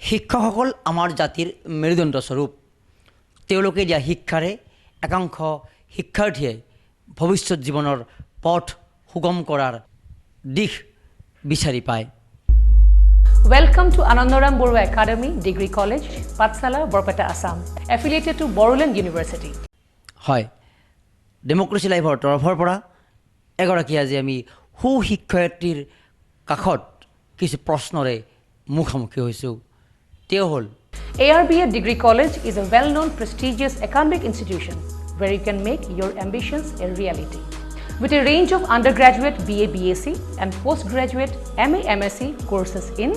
শিক্ষকসকল আমাৰ জাতিৰ মেৰুদণ্ড স্বৰূপ। তেওঁলোকে দিয়া শিক্ষাৰে একাংশ শিক্ষাৰ্থীয়ে ভৱিষ্যত জীৱনৰ পথ সুগম কৰাৰ দিশ বিচাৰি পায়। Welcome to Anandaram Borua Academy, Degree College, Patsala, Borpeta, Assam, affiliated to Boruland University. হয়, ডেমক্ৰেচি লাইভৰ তৰফৰ পৰা এগৰাকী আজি আমি সুশিক্ষয়িত্ৰীৰ কাষত কিছু প্ৰশ্নৰে মুখামুখি হৈছোঁ। তেওঁ হ'ল ARBA Degree College is a well-known prestigious academic institution where you can make your ambitions a reality. With a range of undergraduate BA, BSc and postgraduate MA, MSc courses in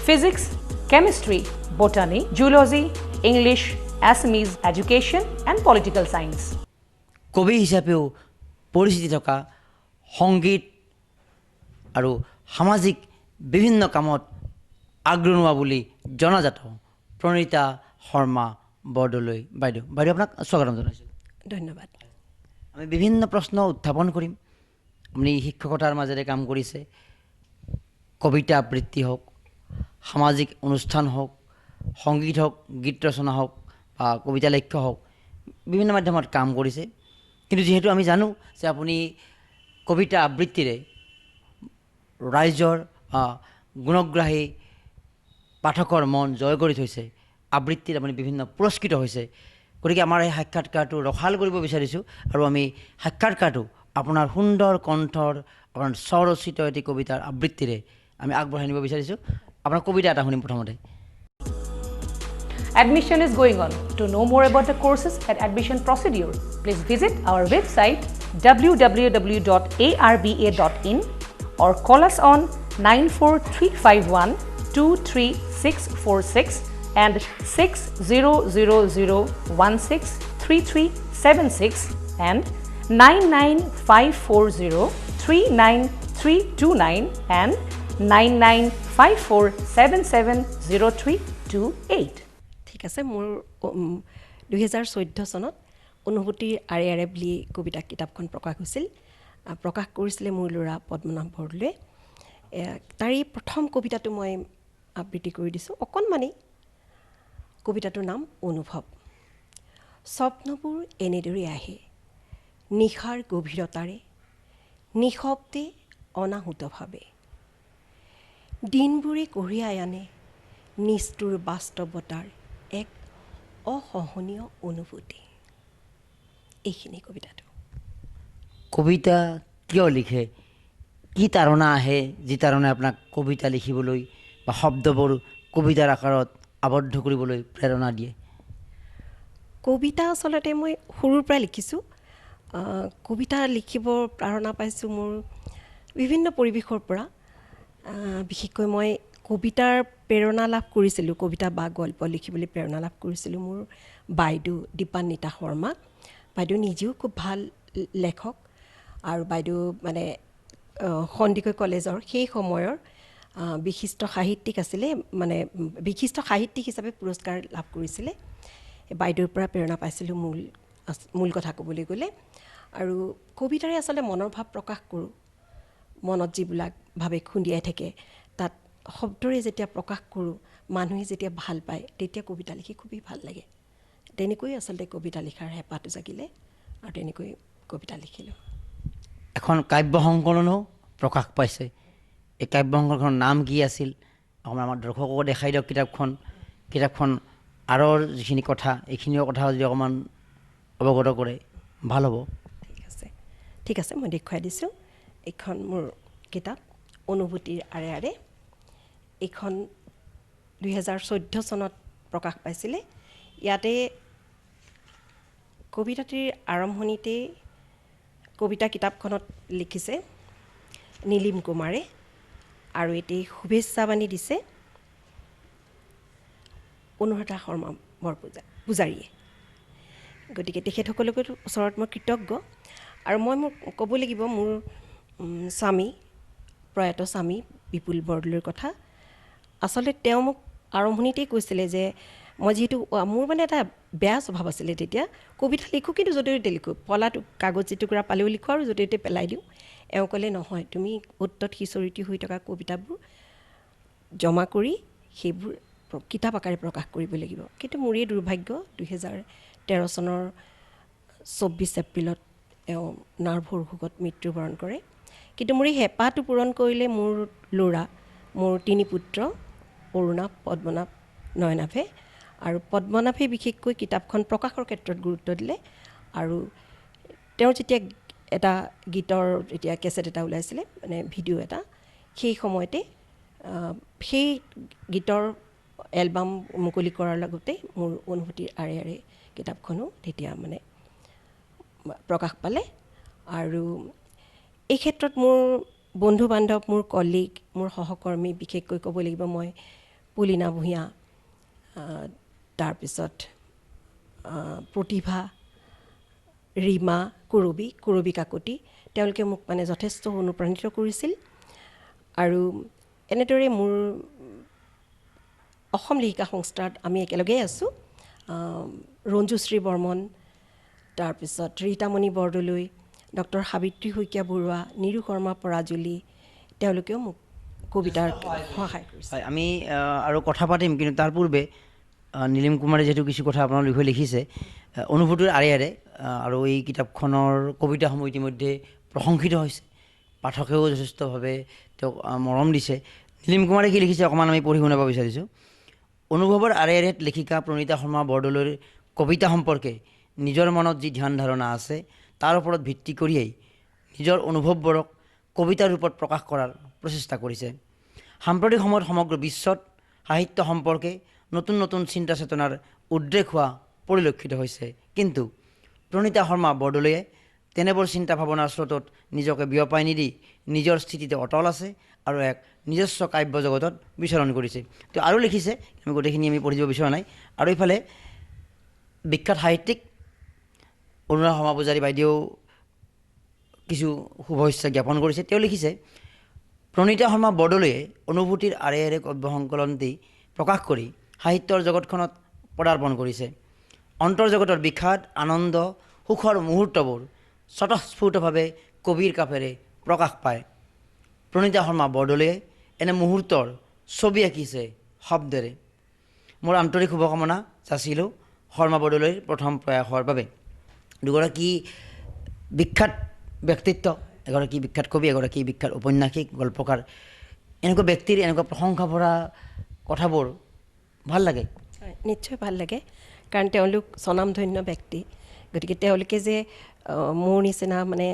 physics, chemistry, botany, zoology, English, Assamese education and political science. কবি হিচাপেও পৰিচিতি থকা সংগীত আৰু সামাজিক বিভিন্ন কামত আগ্ৰহী বুলি জনাজাত প্ৰণীতা শৰ্মা বৰদলৈ বাইদেউ আপোনাক স্বাগতম জনাইছোঁ। ধন্যবাদ। আমি বিভিন্ন প্ৰশ্ন উত্থাপন কৰিম। আপুনি শিক্ষকতাৰ মাজেৰে কাম কৰিছে, কবিতা আবৃত্তি হওক, সামাজিক অনুষ্ঠান হওক, সংগীত হওক, গীত ৰচনা হওক বা কবিতা লেখ্য হওক, বিভিন্ন মাধ্যমত কাম কৰিছে। কিন্তু যিহেতু আমি জানো যে আপুনি কবিতা আবৃত্তিৰে ৰাইজৰ গুণগ্ৰাহী পাঠকৰ মন জয় কৰি থৈছে, আবৃত্তিত আপুনি বিভিন্ন পুৰস্কৃত হৈছে। গতিকে আমাৰ এই সাক্ষাৎকাৰটো ৰসাল কৰিব বিচাৰিছোঁ আৰু আমি সাক্ষাৎকাৰটো আপোনাৰ সুন্দৰ কণ্ঠৰ আপোনাৰ স্বৰচিত এটি কবিতাৰ আবৃত্তিৰে আমি আগবঢ়াই নিব বিচাৰিছোঁ। আপোনাৰ কবিতা এটা শুনিম প্ৰথমতে। Admission is going on. To know more about the courses and admission procedure, please visit our website www.arba.in or call us on 94351 23646 and 6000163376 and 99540 and 9954770328. ঠিক আছে, মোৰ 2014 চনত অনুভূতিৰ আৰে আৰে বুলি কবিতা কিতাপখন প্ৰকাশ হৈছিল। প্ৰকাশ কৰিছিলে মোৰ ল'ৰা পদ্মনাভ বৰদলৈয়ে। তাৰে প্ৰথম কবিতাটো মই আবৃত্তি কৰি দিছোঁ অকণমানেই। কবিতাটোৰ নাম অনুভৱ। স্বপ্নবোৰ এনেদৰে আহে নিশাৰ গভীৰতাৰে, নিশব্দে অনাহুতভাৱে। দিনবোৰে কঢ়িয়াই আনে নিষ্ঠুৰ বাস্তৱতাৰ এক অসহনীয় অনুভূতি। এইখিনি কবিতাটো। কবিতা কিয় লিখে? কি তাৰণা আহে যি তাৰণে আপোনাক কবিতা লিখিবলৈ বা শব্দবোৰ কবিতাৰ আকাৰত আবদ্ধ কৰিবলৈ প্ৰেৰণা দিয়ে? কবিতা আচলতে মই সৰুৰ পৰাই লিখিছোঁ। কবিতা লিখিবৰ প্ৰেৰণা পাইছোঁ মোৰ বিভিন্ন পৰিৱেশৰ পৰা। বিশেষকৈ মই কবিতাৰ প্ৰেৰণা লাভ কৰিছিলোঁ, কবিতা বা গল্প লিখিবলৈ প্ৰেৰণা লাভ কৰিছিলোঁ মোৰ বাইদেউ দীপান্বিতা শৰ্মা। বাইদেউ নিজেও খুব ভাল লেখক আৰু বাইদেউ মানে সন্দিকৈ কলেজৰ সেই সময়ৰ বিশিষ্ট সাহিত্যিক আছিলে, মানে বিশিষ্ট সাহিত্যিক হিচাপে পুৰস্কাৰ লাভ কৰিছিলে। বাইদেউৰ পৰা প্ৰেৰণা পাইছিলোঁ মূল কথা ক'বলৈ গ'লে। আৰু কবিতাৰে আচলতে মনৰ ভাৱ প্ৰকাশ কৰোঁ। মনত যিবিলাক ভাৱে খুন্দিয়াই থাকে তাত শব্দৰে যেতিয়া প্ৰকাশ কৰোঁ, মানুহে যেতিয়া ভাল পায় তেতিয়া কবিতা লিখি খুবেই ভাল লাগে। তেনেকৈ আচলতে কবিতা লিখাৰ হেঁপাহটো জাগিলে আৰু তেনেকৈ কবিতা লিখিলোঁ। এখন কাব্য সংকলনো প্ৰকাশ পাইছে। এই কাব্য সংকলনৰ নাম কি আছিল? আমাৰ দৰ্শককো দেখাই দিয়ক কিতাপখন আঁৰৰ যিখিনি কথা, এইখিনিও কথা যদি অকণমান অৱগত কৰে ভাল হ'ব। ঠিক আছে, মই দেখুৱাই দিছোঁ। এইখন মোৰ কিতাপ অনুভূতিৰ আৰে আৰে। এইখন 2014 চনত প্ৰকাশ পাইছিলে। ইয়াতে কবিতাটিৰ আৰম্ভণিতে কবিতা কিতাপখনত লিখিছে নীলিম কুমাৰে আৰু এটি শুভেচ্ছা বাণী দিছে অনুৰাধা শৰ্মা পূজাৰীয়ে। গতিকে তেখেতসকলকৰ ওচৰত মই কৃতজ্ঞ। আৰু মই ক'ব লাগিব মোৰ স্বামী, প্ৰয়াত স্বামী বিপুল বৰদলৈৰ কথা। আচলতে তেওঁ মোক আৰম্ভণিতেই কৈছিলে যে মই যিহেতু মোৰ মানে এটা বেয়া স্বভাৱ আছিলে তেতিয়া, কবিতা লিখোঁ কিন্তু য'তে ত'তে লিখোঁ, পলাটো কাগজ যিটুকুৰা পালেও লিখোঁ আৰু য'তে ত'তে পেলাই দিওঁ। এওঁ ক'লে নহয়, তুমি অত্যত সিঁচৰিতি হৈ থকা কবিতাবোৰ জমা কৰি সেইবোৰ কিতাপ আকাৰে প্ৰকাশ কৰিব লাগিব। কিন্তু মোৰেই দুৰ্ভাগ্য 2013 চনৰ 24 এপ্ৰিলত এওঁ নাৰ্ভৰ ৰোগত মৃত্যুবৰণ কৰে। কিন্তু মোৰ এই হেঁপাহটো পূৰণ কৰিলে মোৰ ল'ৰা, মোৰ 3 পুত্ৰ অৰুণাভ, পদ্মনাভ, নয়নাভে। আৰু পদ্মনাভে বিশেষকৈ কিতাপখন প্ৰকাশৰ ক্ষেত্ৰত গুৰুত্ব দিলে। আৰু তেওঁৰ যেতিয়া এটা গীতৰ যেতিয়া কেছেট এটা ওলাইছিলে, মানে ভিডিঅ' এটা, সেই সময়তে সেই গীতৰ এলবাম মুকলি কৰাৰ লগতে মোৰ অনুভূতিৰ আৰে আৰে কিতাপখনো তেতিয়া মানে প্ৰকাশ পালে। আৰু এই ক্ষেত্ৰত মোৰ বন্ধু বান্ধৱ, মোৰ কলিগ, মোৰ সহকৰ্মী, বিশেষকৈ ক'ব লাগিব মই পুলিনা ভূঞা, তাৰপিছত প্ৰতিভা, ৰীমা, কৰবী কাকতি, তেওঁলোকে মোক মানে যথেষ্ট অনুপ্ৰাণিত কৰিছিল। আৰু এনেদৰে মোৰ অসম লেখিকা সংস্থাত আমি একেলগেই আছোঁ। ৰঞ্জুশ্ৰী বৰ্মন, তাৰপিছত ৰীতামণি বৰদলৈ, ডক্টৰ সাবিত্ৰী শইকীয়া বৰুৱা, নিৰু শৰ্মা পৰাজুলি, তেওঁলোকেও মোক কবিতাৰ সহায় কৰিছে। হয়, আমি আৰু কথা পাতিম, কিন্তু তাৰ পূৰ্বে নীলিম কুমাৰে যিহেতু কিছু কথা আপোনাৰ বিষয়ে লিখিছে অনুভূতিৰ আৰে আৰে, আৰু এই কিতাপখনৰ কবিতাসমূহ ইতিমধ্যে প্ৰশংসিত হৈছে, পাঠকেও যথেষ্টভাৱে তেওঁক মৰম দিছে। নীলিম কুমাৰে কি লিখিছে অকণমান আমি পঢ়ি শুনাব বিচাৰিছোঁ। অনুভৱৰ আৰে আৰেত লেখিকা প্ৰণীতা শৰ্মা বৰদলৈৰ কবিতা সম্পৰ্কে নিজৰ মনত যি ধ্যান ধাৰণা আছে তাৰ ওপৰত ভিত্তি কৰিয়েই নিজৰ অনুভৱবোৰক কবিতাৰ ৰূপত প্ৰকাশ কৰাৰ প্ৰচেষ্টা কৰিছে। সাম্প্ৰতিক সময়ত সমগ্ৰ বিশ্বত সাহিত্য সম্পৰ্কে নতুন নতুন চিন্তা চেতনাৰ উদ্ৰেক হোৱা পৰিলক্ষিত হৈছে। কিন্তু প্ৰণীতা শৰ্মা বৰদলৈয়ে তেনেবোৰ চিন্তা ভাৱনাৰ স্ৰোতত নিজকে বিয়পাই নিদি নিজৰ স্থিতিতে অটল আছে আৰু এক নিজস্ব কাব্য জগতত বিচৰণ কৰিছে। তেওঁ আৰু লিখিছে, আমি গোটেইখিনি আমি পঢ়ি যাব বিচৰা নাই। আৰু ইফালে বিখ্যাত সাহিত্যিক অনুৰাধা শৰ্মা পূজাৰী বাইদেউ কিছু শুভেচ্ছা জ্ঞাপন কৰিছে। তেওঁ লিখিছে, প্ৰণীতা শৰ্মা বৰদলৈয়ে অনুভূতিৰ আৰে আৰে কাব্য সংকলনটি প্ৰকাশ কৰি সাহিত্যৰ জগতখনত পদাৰ্পণ কৰিছে। অন্তৰ্জগতৰ বিষাদ, আনন্দ, সুখৰ মুহূৰ্তবোৰ স্বতঃস্ফূৰ্তভাৱে কবিৰ কাপেৰে প্ৰকাশ পায়। প্ৰণীতা শৰ্মা বৰদলৈয়ে এনে মুহূৰ্তৰ ছবি আঁকিছে শব্দেৰে। মোৰ আন্তৰিক শুভকামনা যাচিলোঁ শৰ্মা বৰদলৈৰ প্ৰথম প্ৰয়াসৰ বাবে। দুগৰাকী বিখ্যাত ব্যক্তিত্ব, এগৰাকী বিখ্যাত কবি, এগৰাকী বিখ্যাত ঔপন্যাসিক, গল্পকাৰ, এনেকুৱা ব্যক্তিৰ এনেকুৱা প্ৰশংসা ভৰা কথাবোৰ ভাল লাগে। নিশ্চয় ভাল লাগে, কাৰণ তেওঁলোক স্বনামধন্য ব্যক্তি। গতিকে তেওঁলোকে যে মোৰ নিচিনা মানে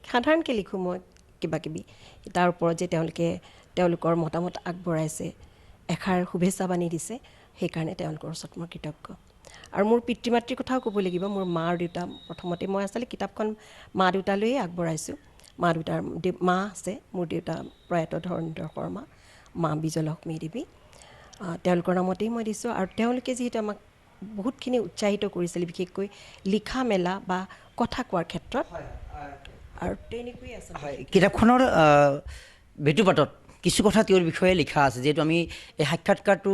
সাধাৰণকৈ লিখোঁ মই কিবা কিবি, তাৰ ওপৰত যে তেওঁলোকৰ মতামত আগবঢ়াইছে, এষাৰ শুভেচ্ছা বাণী দিছে, সেইকাৰণে তেওঁলোকৰ ওচৰত মই কৃতজ্ঞ। আৰু মোৰ পিতৃ মাতৃৰ কথাও ক'ব লাগিব। মোৰ মা আৰু দেউতা, প্ৰথমতে মই আচলতে কিতাপখন মা দেউতালৈয়ে আগবঢ়াইছোঁ। মা আছে, মোৰ দেউতা প্ৰয়াত ধৰণীধৰ শৰ্মা, মা বিজয়লক্ষ্মী দেৱী, তেওঁলোকৰ নামতেই মই দিছোঁ। আৰু তেওঁলোকে যিহেতু আমাক বহুতখিনি উৎসাহিত কৰিছিল, বিশেষকৈ লিখা মেলা বা কথা কোৱাৰ ক্ষেত্ৰত, আৰু তেনেকৈয়ে আছে। কিতাপখনৰ বেটুপাতত কিছু কথা তেওঁৰ বিষয়ে লিখা আছে। যিহেতু আমি এই সাক্ষাৎকাৰটো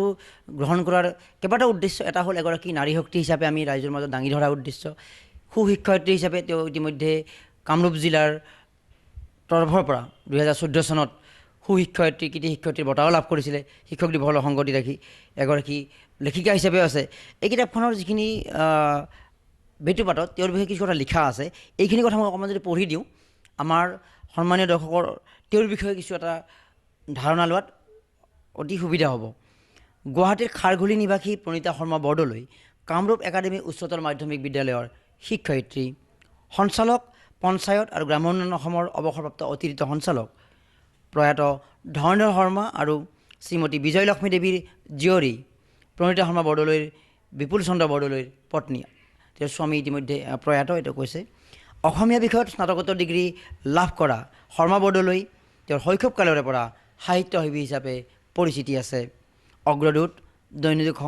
গ্ৰহণ কৰাৰ কেইবাটাও উদ্দেশ্য, এটা হ'ল এগৰাকী নাৰী শক্তি হিচাপে আমি ৰাইজৰ মাজত দাঙি ধৰাৰ উদ্দেশ্য, সুশিক্ষয়িত্ৰী হিচাপে তেওঁ ইতিমধ্যে কামৰূপ জিলাৰ তৰফৰ পৰা 2014 চনত সুশিক্ষয়িত্ৰী, কৃতি শিক্ষয়িত্ৰীৰ বঁটাও লাভ কৰিছিলে, শিক্ষক দিৱসৰ সংগতি ৰাখি। এগৰাকী লেখিকা হিচাপেও আছে। এই কিতাপখনৰ যিখিনি বেটুপাতত তেওঁৰ বিষয়ে কিছু কথা লিখা আছে, এইখিনি কথা মই অকণমান যদি পঢ়ি দিওঁ, আমাৰ সন্মানীয় দৰ্শকৰ তেওঁৰ বিষয়ে কিছু এটা ধাৰণা লোৱাত অতি সুবিধা হ'ব। গুৱাহাটীৰ খাৰঘুলি নিবাসী প্ৰণীতা শৰ্মা বৰদলৈ কামৰূপ একাডেমী উচ্চতৰ মাধ্যমিক বিদ্যালয়ৰ শিক্ষয়িত্ৰী, সঞ্চালক পঞ্চায়ত আৰু গ্ৰামোন্নয়ন অসমৰ অৱসৰপ্ৰাপ্ত অতিৰিক্ত সঞ্চালক প্ৰয়াত ধৰণীধৰ শৰ্মা আৰু শ্ৰীমতী বিজয়লক্ষ্মী দেৱীৰ জীয়ৰী প্ৰণীতা শৰ্মা বৰদলৈৰ বিপুল চন্দ্ৰ বৰদলৈৰ পত্নী। তেওঁৰ স্বামী ইতিমধ্যে প্ৰয়াত, এইটো কৈছে। অসমীয়া বিষয়ত স্নাতকোত্তৰ ডিগ্ৰী লাভ কৰা শৰ্মা বৰদলৈ তেওঁৰ শৈশৱকালৰে পৰা সাহিত্যসেৱী হিচাপে পৰিচিতি আছে। অগ্ৰদূত, দৈনিক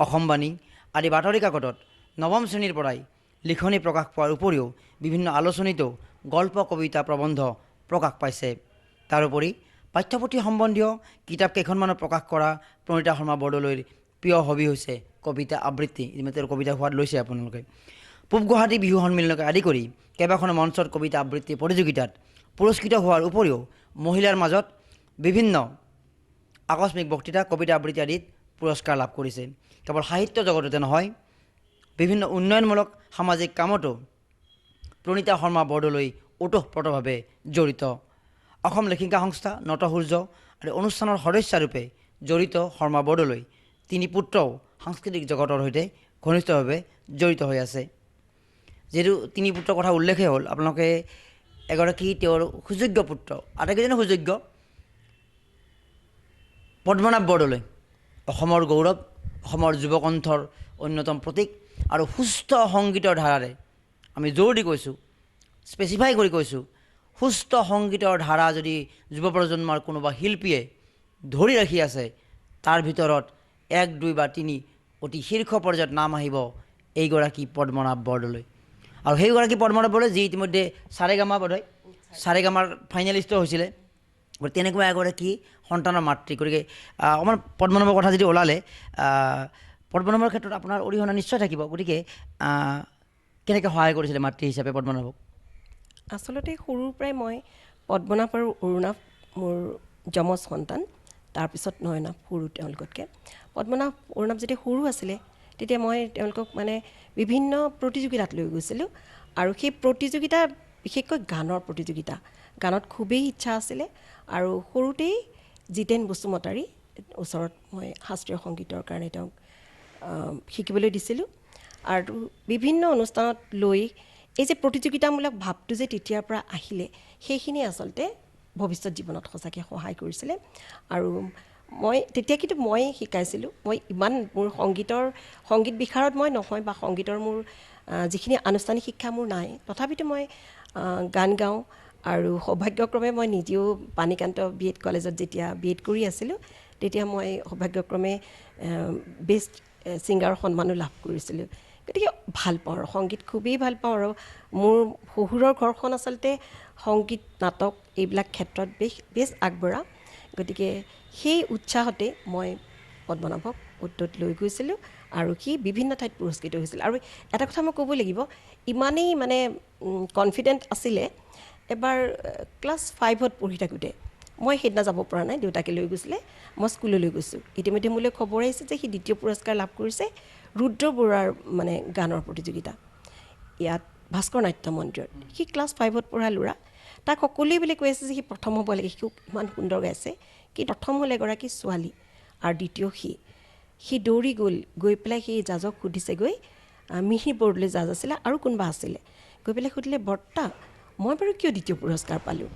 অসমবাণী আদি বাতৰি কাকতত নৱম শ্ৰেণীৰ পৰাই লিখনি প্ৰকাশ পোৱাৰ উপৰিও বিভিন্ন আলোচনীতো গল্প, কবিতা, প্ৰবন্ধ প্ৰকাশ পাইছে। তাৰোপৰি পাঠ্যপুথি সম্বন্ধীয় কিতাপ কেইখনমানো প্ৰকাশ কৰা প্ৰণীতা শৰ্মা বৰদলৈৰ প্ৰিয় হবি হৈছে কবিতা আবৃত্তি। ইতিমধ্যে কবিতা সোৱাদ লৈছে আপোনালোকে। পূব গুৱাহাটী বিহু সন্মিলনকে আদি কৰি কেইবাখনো মঞ্চত কবিতা আবৃত্তি প্ৰতিযোগিতাত পুৰস্কৃত হোৱাৰ উপৰিও মহিলাৰ মাজত বিভিন্ন আকস্মিক বক্তৃতা, কবিতা আবৃত্তি আদিত পুৰস্কাৰ লাভ কৰিছে। কেৱল সাহিত্য জগততে নহয়, বিভিন্ন উন্নয়নমূলক সামাজিক কামতো প্ৰণীতা শৰ্মা বৰদলৈ ওতঃপ্ৰোতভাৱে জড়িত। অসম লেখিকা সংস্থা, নটসূৰ্য আৰু অনুষ্ঠানৰ সদস্যৰূপে জড়িত শৰ্মা বৰদলৈ তিনি পুত্ৰও সাংস্কৃতিক জগতৰ সৈতে ঘনিষ্ঠভাৱে জড়িত হৈ আছে। যিহেতু তিনি পুত্ৰৰ কথা উল্লেখেই হ'ল, আপোনালোকে এগৰাকী তেওঁৰ সুযোগ্য পুত্ৰ, আটাইকেইজনে সুযোগ্য, পদ্মনাভ বৰদলৈ অসমৰ গৌৰৱ, অসমৰ যুৱকণ্ঠৰ অন্যতম প্ৰতীক আৰু সুস্থ সংগীতৰ ধাৰাৰে, আমি জোৰ দি কৈছোঁ, স্পেচিফাই কৰি কৈছোঁ, সুস্থ সংগীতৰ ধাৰা যদি যুৱ প্ৰজন্মৰ কোনোবা শিল্পীয়ে ধৰি ৰাখি আছে, তাৰ ভিতৰত 1, 2 বা 3 অতি শীৰ্ষ পৰ্যায়ত নাম আহিব এইগৰাকী পদ্মনাভ বৰদলৈ। আৰু সেইগৰাকী পদ্মনাভ বৰদলৈ যি ইতিমধ্যে সাৰেগামা বোধহয় সাৰেগামাৰ ফাইনেলিষ্টো হৈছিলে, গতিকে তেনেকুৱা এগৰাকী সন্তানৰ মাতৃ। গতিকে অকণমান পদ্মনাভৰ কথা যদি ওলালে, পদ্মনাভৰ ক্ষেত্ৰত আপোনাৰ অৰিহণা নিশ্চয় থাকিব। গতিকে কেনেকৈ সহায় কৰিছিলে মাতৃ হিচাপে পদ্মনাভক? আচলতে সৰুৰ পৰাই মই পদ্মনাভ আৰু অৰুণাভ মোৰ যমজ সন্তান, তাৰপিছত নয়নাভ সৰু তেওঁলোকতকৈ। পদ্মনাভ অৰুণাভ যেতিয়া সৰু আছিলে তেতিয়া মই তেওঁলোকক মানে বিভিন্ন প্ৰতিযোগিতাত লৈ গৈছিলোঁ, আৰু সেই প্ৰতিযোগিতা বিশেষকৈ গানৰ প্ৰতিযোগিতা, গানত খুবেই ইচ্ছা আছিলে। আৰু সৰুতেই জিতেন বসুমতাৰী ওচৰত মই শাস্ত্ৰীয় সংগীতৰ কাৰণে তেওঁক শিকিবলৈ দিছিলোঁ। আৰু বিভিন্ন অনুষ্ঠানত লৈ এই যে প্ৰতিযোগিতামূলক ভাৱটো যে তেতিয়াৰ পৰা আহিলে, সেইখিনি আচলতে ভৱিষ্যত জীৱনত সঁচাকৈ সহায় কৰিছিলে। আৰু মই তেতিয়া কিন্তু মই শিকাইছিলোঁ, মই ইমান মোৰ সংগীত বিশাৰদ মই নহয়, বা সংগীতৰ মোৰ যিখিনি আনুষ্ঠানিক শিক্ষা মোৰ নাই, তথাপিতো মই গান গাওঁ। আৰু সৌভাগ্যক্ৰমে মই নিজেও পানীকান্ত BEd কলেজত যেতিয়া BEd কৰি আছিলোঁ, তেতিয়া মই সৌভাগ্যক্ৰমে বেষ্ট ছিংগাৰৰ সন্মানো লাভ কৰিছিলোঁ। গতিকে ভাল পাওঁ আৰু সংগীত খুবেই ভাল পাওঁ। আৰু মোৰ শহুৰৰ ঘৰখন আচলতে সংগীত, নাটক এইবিলাক ক্ষেত্ৰত বেছ আগবঢ়া। গতিকে সেই উৎসাহতে মই পদ্মনাভক উদ্যোত লৈ গৈছিলোঁ, আৰু সি বিভিন্ন ঠাইত পুৰস্কৃত হৈছিল। আৰু এটা কথা মই ক'ব লাগিব, ইমানেই মানে কনফিডেণ্ট আছিলে, এবাৰ ক্লাছ 5ত পঢ়ি থাকোঁতে, মই সেইদিনা যাব পৰা নাই, দেউতাকে লৈ গৈছিলে, মই স্কুললৈ গৈছোঁ। ইতিমধ্যে মোলৈ খবৰ আহিছে যে সি 2য় পুৰস্কাৰ লাভ কৰিছে ৰুদ্ৰ বৰুৱাৰ মানে গানৰ প্ৰতিযোগিতা, ইয়াত ভাস্কৰ নাট্য মন্দিৰত। সি ক্লাছ 5ত পঢ়া ল'ৰা, তাক সকলোৱে বুলি কৈ আছে যে সি প্ৰথম হ'ব লাগে, সি ইমান সুন্দৰ গাইছে। কি প্ৰথম হ'ল এগৰাকী ছোৱালী, আৰু দ্বিতীয় সি দৌৰি গৈ পেলাই সেই জাজক সুধিছেগৈ, মিহিৰ বৰদলৈ জাজ আছিলে আৰু কোনোবা আছিলে, গৈ পেলাই সুধিলে, বৰ্তা মই বাৰু কিয় 2য় পুৰস্কাৰ পালোঁ?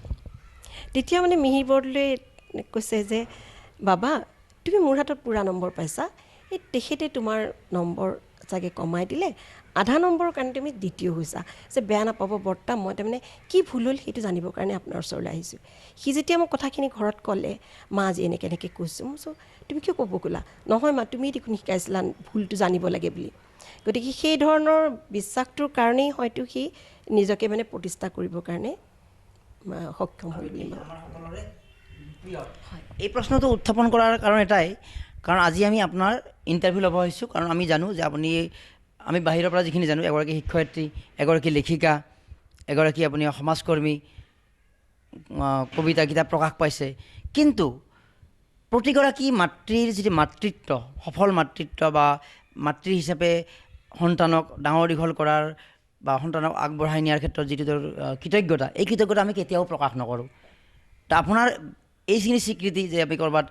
তেতিয়া মানে মিহিৰ বৰদলৈ কৈছে যে, বাবা তুমি মোৰ হাতত পূৰা নম্বৰ পাইছা, এই তেখেতে তোমাৰ নম্বৰ চাগে কমাই দিলে, আধা নম্বৰৰ কাৰণে তুমি 2য় হৈছা, যে বেয়া নাপাব বৰ্তা, মই তাৰমানে কি ভুল হ'ল সেইটো জানিবৰ কাৰণে আপোনাৰ ওচৰলৈ আহিছোঁ। সি যেতিয়া মোক কথাখিনি ঘৰত ক'লে, মা আজি এনেকৈ কৈছোঁ, মই কৈছোঁ তুমি কিয় ক'ব ক'লা? নহয় মা, তুমি দেখোন শিকাইছিলা ভুলটো জানিব লাগে বুলি। গতিকে সেই ধৰণৰ বিশ্বাসটোৰ কাৰণেই হয়তো সি নিজকে মানে প্ৰতিষ্ঠা কৰিবৰ কাৰণে সক্ষম হ'ল বুলি মই। এই প্ৰশ্নটো উত্থাপন কৰাৰ কাৰণ এটাই, কাৰণ আজি আমি আপোনাৰ ইণ্টাৰভিউ ল'ব আহিছোঁ, কাৰণ আমি জানো যে আমি বাহিৰৰ পৰা যিখিনি জানো, এগৰাকী শিক্ষয়িত্ৰী, এগৰাকী লেখিকা, এগৰাকী আপুনি সমাজকৰ্মী, কবিতা কিতাপ প্ৰকাশ পাইছে। কিন্তু প্ৰতিগৰাকী মাতৃৰ যিটো মাতৃত্ব, সফল মাতৃত্ব, বা মাতৃ হিচাপে সন্তানক ডাঙৰ দীঘল কৰাৰ বা সন্তানক আগবঢ়াই নিয়াৰ ক্ষেত্ৰত যিটো কৃতজ্ঞতা, এই কৃতজ্ঞতা আমি কেতিয়াও প্ৰকাশ নকৰোঁ। ত' আপোনাৰ এইখিনি স্বীকৃতি যে আমি ক'ৰবাত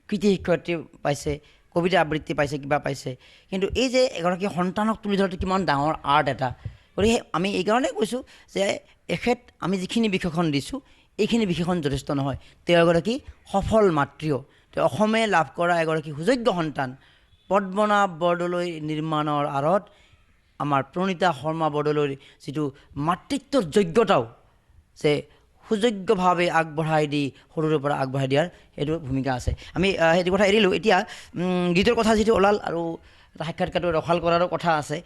কৃতি শিক্ষয়িত্ৰী পাইছে, কবিতা আবৃত্তি পাইছে, কিবা পাইছে, কিন্তু এই যে এগৰাকী সন্তানক তুলি ধৰাটো কিমান ডাঙৰ আৰ্ট এটা। গতিকে আমি এইকাৰণে কৈছোঁ যে আমি যিখিনি বিশেষণ দিছোঁ, এইখিনি বিশেষণ যথেষ্ট নহয়। তেওঁ এগৰাকী সফল মাতৃও, তেওঁ অসমে লাভ কৰা এগৰাকী সুযোগ্য সন্তান। পদ্মনাভ বৰদলৈ নিৰ্মাণৰ আঁৰত আমাৰ প্ৰণীতা শৰ্মা বৰদলৈৰ যিটো মাতৃত্বৰ যোগ্যতাও যে সুযোগ্যভাৱে আগবঢ়াই দি সৰুৰে পৰা আগবঢ়াই দিয়াৰ সেইটো ভূমিকা আছে। আমি সেইটো কথা এৰিলোঁ। এতিয়া গীতৰ কথা যিটো ওলাল, আৰু সাক্ষাৎকাৰটো ৰখাল কৰাৰো কথা আছে,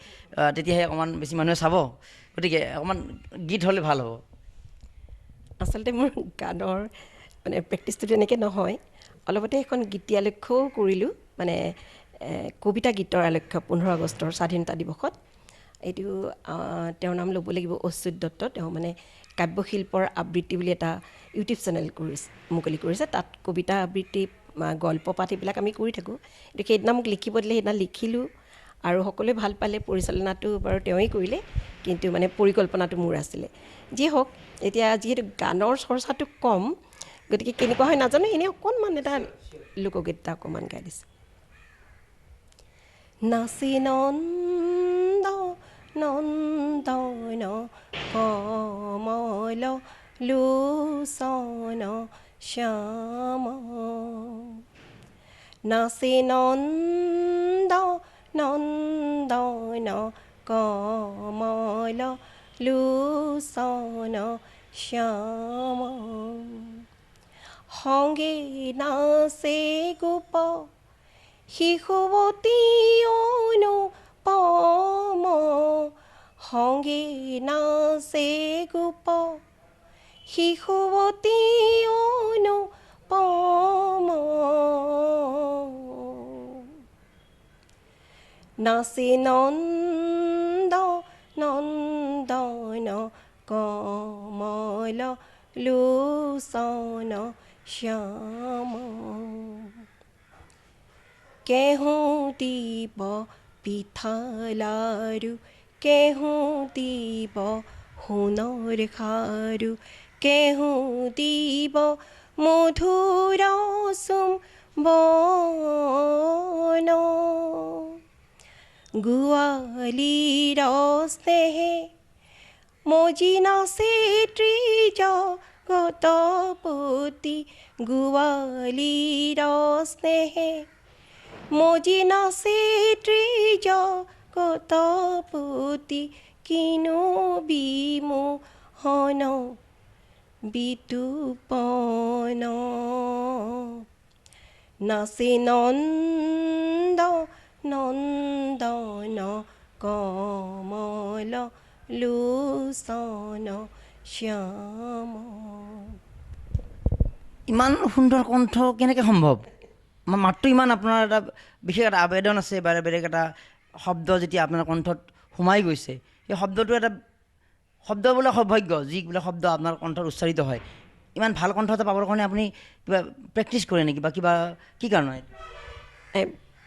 তেতিয়াহে অকণমান বেছি মানুহে চাব। গতিকে অকণমান গীত হ'লে ভাল হ'ব। আচলতে মোৰ গানৰ মানে প্ৰেক্টিছটো তেনেকৈ নহয়। অলপতে এখন গীতি আলক্ষ্যও কৰিলোঁ, মানে কবিতা গীতৰ আলক্ষ্য 15 আগষ্টৰ স্বাধীনতা দিৱসত। এইটো তেওঁৰ নাম ল'ব লাগিব অচ্যুত দত্ত। তেওঁ মানে কাব্যশিল্পৰ আবৃত্তি বুলি এটা ইউটিউব চেনেল মুকলি কৰিছে, তাত কবিতা আবৃত্তি গল্প পাঠ এইবিলাক আমি কৰি থাকোঁ। কিন্তু সেইদিনা মোক লিখিব দিলে, সেইদিনা লিখিলোঁ আৰু সকলোৱে ভাল পালে। পৰিচালনাটো বাৰু তেওঁৱেই কৰিলে, কিন্তু মানে পৰিকল্পনাটো মোৰ আছিলে। যি হওক, এতিয়া যিহেতু গানৰ চৰ্চাটো কম, গতিকে কেনেকুৱা হয় নাজানো, এনেই অকণমান এটা লোকগীত এটা অকণমান গাই দিছোঁ। নাচি নন্দ নন্দন কমল লোচন শ্যাম, নাচি নন্দ নন্দন কমল লোচন শ্যাম, সংগে নাচে গোপ শিশুৱতী অনুপম, সংগে নাচে গোপ শিশুৱতী অনুপম, নাচি নন্দ নন্দন কমল লোচন শ্যাম, কেহু দিব পিঠা লাৰু, কেহু দিব সোণৰ খাৰু, কেহু দিব মধুৰ চুম্বন, গোৱালীৰ স্নেহে মজি নাচে ত্ৰিজগতপতি, গোৱালীৰ স্নেহে মজি নাচে ত্ৰিজগতপতি, কিনো বিমোহন বিতুপন, নাচে নন্দ নন্দন কমল লোচন শ্যাম। ইমান সুন্দৰ কণ্ঠ কেনেকৈ সম্ভৱ? মাতটো ইমান, আপোনাৰ এটা বিশেষ এটা আবেদন আছে, বেলেগ এটা শব্দ যেতিয়া আপোনাৰ কণ্ঠত সোমাই গৈছে, সেই শব্দটো এটা শব্দ বোলে সৌভাগ্য, যিবিলাক শব্দ আপোনাৰ কণ্ঠত উচ্চাৰিত হয়। ইমান ভাল কণ্ঠ এটা পাবৰ কাৰণে আপুনি কিবা প্ৰেক্টিচ কৰে নেকি, বা কিবা কি কাৰণে?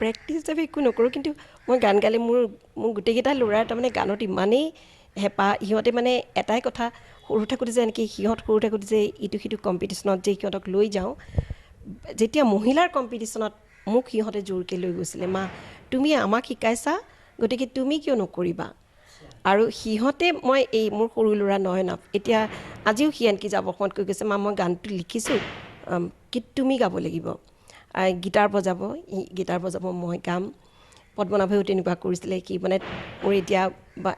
প্ৰেক্টিচ হিচাপে একো নকৰোঁ, কিন্তু মই গান গালে মোৰ গোটেইকেইটা ল'ৰাৰ তাৰমানে গানত ইমানেই হেঁপাহ। সিহঁতে মানে এটাই কথা, সৰু থাকোঁতে যে এনেকৈ সৰু থাকোঁতে যে ইটো সিটো কম্পিটিশ্যনত যে সিহঁতক লৈ যাওঁ, যেতিয়া মহিলাৰ কম্পিটিশ্যনত মোক সিহঁতে জোৰকৈ লৈ গৈছিলে, মা তুমি আমাক শিকাইছা, গতিকে তুমি কিয় নকৰিবা। আৰু সিহঁতে, মই এই মোৰ সৰু ল'ৰা নয়নক, এতিয়া আজিও সি আনকি যাব সময়ত কৈ গৈছে, মা মই গানটো লিখিছোঁ, কি তুমি গাব লাগিব। গীটাৰ বজাব, মই গাম। পদ্মনাভেও তেনেকুৱা কৰিছিলে, কি মানে মোৰ এতিয়া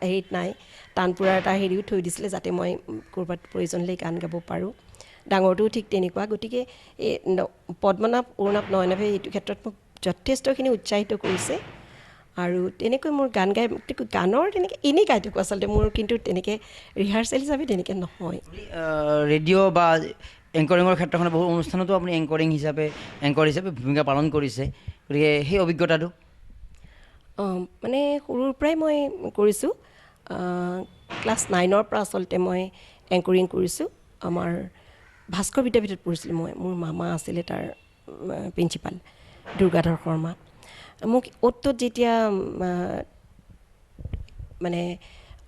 হেৰিত নাই, তানপুৰাৰ এটা হেৰিও থৈ দিছিলে, যাতে মই ক'ৰবাত প্ৰয়োজন হ'লে গান গাব পাৰোঁ। ডাঙৰটোও ঠিক তেনেকুৱা। গতিকে এই পদ্মনাভ, অৰুণাভ, নয়নাভে এইটো ক্ষেত্ৰত মোক যথেষ্টখিনি উৎসাহিত কৰিছে। আৰু তেনেকৈ মোৰ গান গাই, গানৰ তেনেকৈ এনেই গাই থাকোঁ আচলতে, মোৰ কিন্তু তেনেকৈ ৰিহাৰ্চেল হিচাপে তেনেকৈ নহয়। ৰেডিঅ' বা এংকৰিঙৰ ক্ষেত্ৰখনত বহু অনুষ্ঠানতো আপুনি এংকৰ হিচাপে ভূমিকা পালন কৰিছে, গতিকে সেই অভিজ্ঞতাটো? মানে সৰুৰ পৰাই মই কৰিছোঁ। ক্লাছ 9ৰ পৰা আচলতে মই এংকৰিং কৰিছোঁ। আমাৰ ভাস্কৰ বিদ্যাপীঠত পঢ়িছিলোঁ মই, মোৰ মামা আছিলে তাৰ প্ৰিন্সিপাল, দুৰ্গাধৰ শৰ্মা। মোক অ'ত যেতিয়া মানে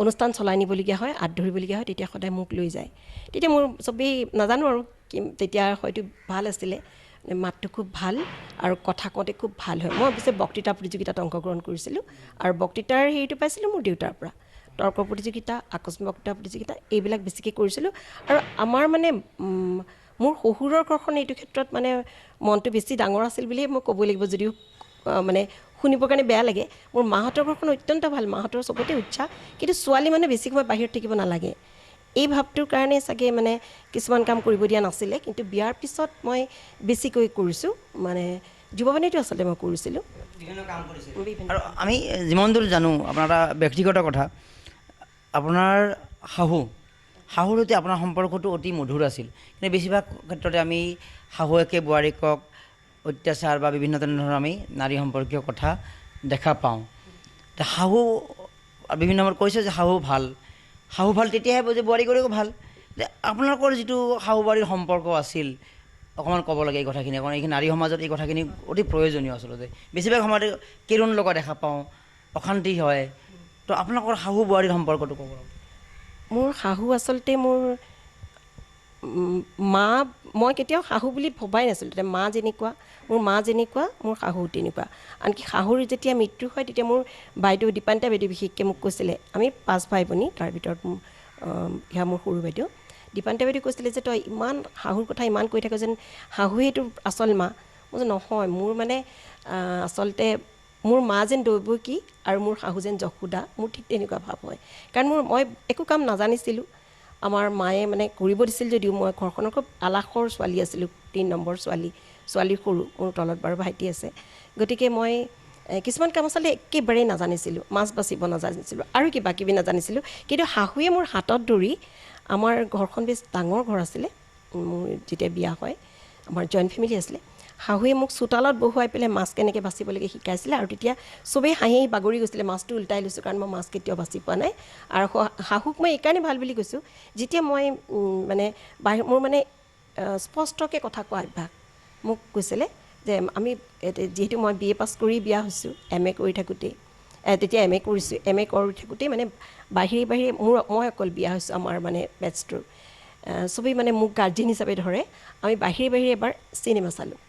অনুষ্ঠান চলাই নিবলগীয়া হয়, আঁত ধৰিবলগীয়া হয়, তেতিয়া সদায় মোক লৈ যায়। তেতিয়া মোৰ চবেই নাজানো আৰু তেতিয়া হয়তো ভাল আছিলে, মাতটো খুব ভাল আৰু কথা কওঁতে খুব ভাল হয়। মই অৱশ্যে বক্তৃতা প্ৰতিযোগিতাত অংশগ্ৰহণ কৰিছিলোঁ, আৰু বক্তৃতাৰ হেৰিটো পাইছিলোঁ মোৰ দেউতাৰ পৰা। তৰ্ক প্ৰতিযোগিতা, আকস্মিক বক্তৃতা প্ৰতিযোগিতা এইবিলাক বেছিকৈ কৰিছিলোঁ। আৰু আমাৰ মানে মোৰ শহুৰৰ ঘৰখন এইটো ক্ষেত্ৰত মানে মনটো বেছি ডাঙৰ আছিল বুলিয়ে মই ক'ব লাগিব, যদিও মানে শুনিবৰ কাৰণে বেয়া লাগে। মোৰ মাহঁতৰ ঘৰখন অত্যন্ত ভাল, মাহঁতৰ চবতে উৎসাহ, কিন্তু ছোৱালী মানে বেছি সময় বাহিৰত থাকিব নালাগে, এই ভাৱটোৰ কাৰণে চাগে মানে কিছুমান কাম কৰিব দিয়া নাছিলে। কিন্তু বিয়াৰ পিছত মই বেছিকৈ কৰিছোঁ, মানে যুৱবাণীটো আচলতে মই কৰিছিলোঁ। আৰু আমি যিমান দূৰ জানো, আপোনাৰ এটা ব্যক্তিগত কথা, আপোনাৰ শাহুৰ সৈতে আপোনাৰ সম্পৰ্কটো অতি মধুৰ আছিল। কিন্তু বেছিভাগ ক্ষেত্ৰতে আমি শাহুৱেকে বোৱাৰীকক অত্যাচাৰ বা বিভিন্ন ধৰণৰ আমি নাৰী সম্পৰ্কীয় কথা দেখা পাওঁ। শাহু বিভিন্ন সময়ত কৈছে যে শাহু ভাল তেতিয়াহে যে বোৱাৰীগৰাকীও ভাল। আপোনালোকৰ যিটো শাহু বোৱাৰীৰ সম্পৰ্ক আছিল, অকণমান ক'ব লাগে এই কথাখিনি, কাৰণ এইখিনি নাৰী সমাজত এই কথাখিনি অতি প্ৰয়োজনীয় আচলতে। বেছিভাগ সময়তে কেৰুণ লগা দেখা পাওঁ, অশান্তি হয়। তো আপোনালোকৰ শাহু বোৱাৰীৰ সম্পৰ্কটো ক'ব। মোৰ শাহু আচলতে মোৰ মা, মই কেতিয়াও শাহু বুলি ভবাই নাছিলোঁ। তেতিয়া মা যেনেকুৱা, মোৰ মা যেনেকুৱা, মোৰ শাহু তেনেকুৱা। আনকি শাহুৰ যেতিয়া মৃত্যু হয় তেতিয়া মোৰ বাইদেউ দীপান্তা বাইদেউ বিশেষকৈ মোক কৈছিলে, আমি 5 ভাই ভনী, তাৰ ভিতৰত সেয়া মোৰ সৰু বাইদেউ দীপান্তা বাইদেউ কৈছিলে যে তই ইমান শাহুৰ কথা ইমান কৈ থাক যেন শাহুৱেইটো আচল মা। মই যে নহয়, মোৰ মানে আচলতে মোৰ মা যেন দৈৱকী আৰু মোৰ শাহু যেন যশোদা, মোৰ ঠিক তেনেকুৱা ভাৱ হয়। কাৰণ মই একো কাম নাজানিছিলোঁ। আমাৰ মায়ে মানে কৰিব দিছিল যদিও মই ঘৰখনৰ খুব আলাসৰ ছোৱালী আছিলোঁ, 3 নম্বৰ ছোৱালী সৰু, মোৰ তলত বাৰু ভাইটি আছে। গতিকে মই কিছুমান কাম আচলতে একেবাৰেই নাজানিছিলোঁ, মাছ বাচিব নাজানিছিলোঁ আৰু কিবা কিবি নাজানিছিলোঁ। কিন্তু শাহুৱে মোৰ হাতত ধৰি, আমাৰ ঘৰখন বেছ ডাঙৰ ঘৰ আছিলে, মোৰ যেতিয়া বিয়া হয় আমাৰ জইণ্ট ফেমিলি আছিলে, শাহুৱে মোক চোতালত বহুৱাই পেলাই মাছ কেনেকৈ বাচিব লাগে শিকাইছিলে। আৰু তেতিয়া চবেই হাঁহি বাগৰি গৈছিলে, মাছটো উল্টাই লৈছোঁ, কাৰণ মই মাছ কেতিয়াও বাচি পোৱা নাই। আৰু শাহুক মই এইকাৰণে ভাল বুলি কৈছোঁ, যেতিয়া মই মানে মোৰ মানে স্পষ্টকৈ কথা কোৱা অভ্যাস। মোক কৈছিলে যে আমি যিহেতু মই BA পাছ কৰি বিয়া হৈছোঁ, MA কৰি থাকোঁতেই, তেতিয়া MA কৰিছোঁ, MA কৰি থাকোঁতেই মানে বাহিৰে মই অকল বিয়া হৈছোঁ আমাৰ মানে বেটছটোৰ। চবেই মানে মোক গাৰ্জেন হিচাপে ধৰে। আমি বাহিৰে এবাৰ চিনেমা চালোঁ